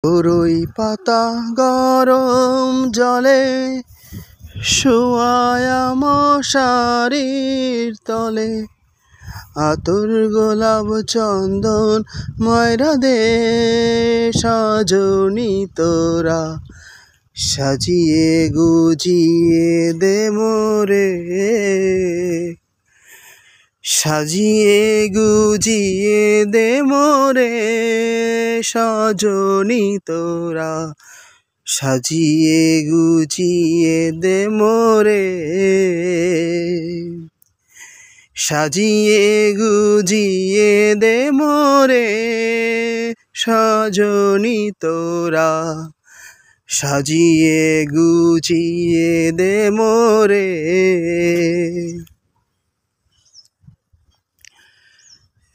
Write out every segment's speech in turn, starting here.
বরই পাতা গরম জলে শোয়ায়া মশারির তলে, আতর গোলাপ চন্দন ময়রা দে সজনি তোরা, সাজিয়ে গুজিয়ে দে মোরে, সাজিয়ে গুজিয়ে দে মোরে সজনি তোরা, সাজিয়ে গুজিয়ে দে মোরে, সাজিয়ে গুজিয়ে দে মোরে সজনি তোরা, সাজিয়ে গুজিয়ে দে মোরে।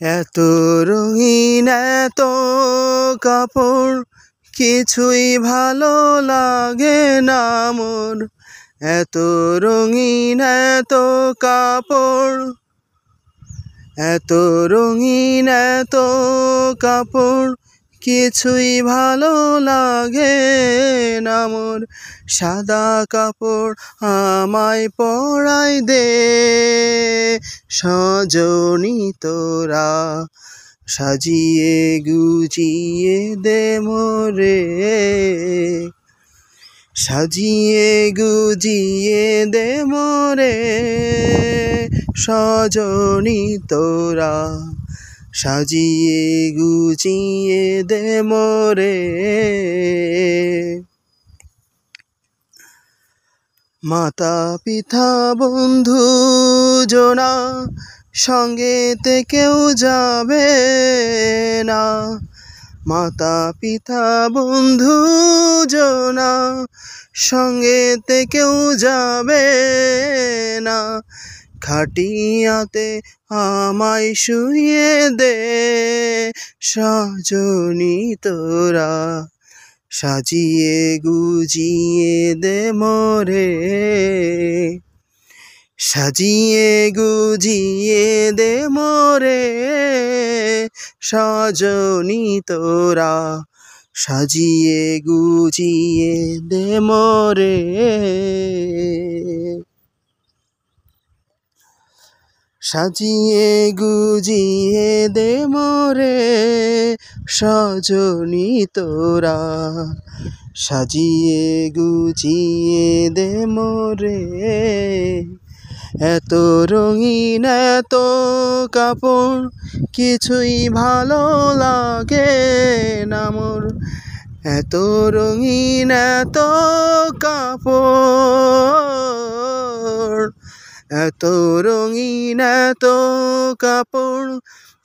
এত রঙিন এত কাপড় কিছুই ভালো লাগে না মোর, এত রঙিন এত কাপড়, এত রঙিন এত কাপড় কিছুই ভালো লাগে না মোর, সাদা কাপড় আমায় পরাই দে সজনি তোরা, সাজিয়ে গুজিয়ে দে মোরে, সাজিয়ে গুজিয়ে দে মোরে সজনি তোরা, সাজিয়ে গুজিয়ে দে মোরে। মাতা পিতা বন্ধু জনা সঙ্গেতে কেউ যাবে না, মাতা পিতা বন্ধু জনা সঙ্গেতে কেউ যাবে না, খাটিয়াতে আমায় শুইয়ে দে সজনি তোরা, সাজিয়ে গুজিয়ে দে মোরে, সাজিয়ে গুজিয়ে দে মোরে সজনি তোরা, সাজিয়ে গুজিয়ে দে মোরে, সাজিয়ে গুজিয়ে দে মোরে সজনি তোরা, সাজিয়ে গুজিয়ে দে মোরে। এত রঙিন এত কাপড় কিছুই ভালো লাগে না মোর, এত রঙিন এত কাপড়, এত রঙিন এত কাপড়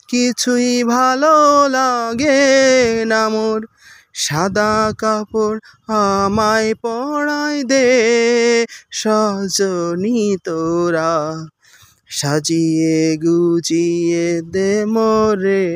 কিছুই ভালো লাগে না মোর, সাদা কাপড় আমায় পরাই দে সজনি তোরা, সাজিয়ে গুজিয়ে দে মোরে।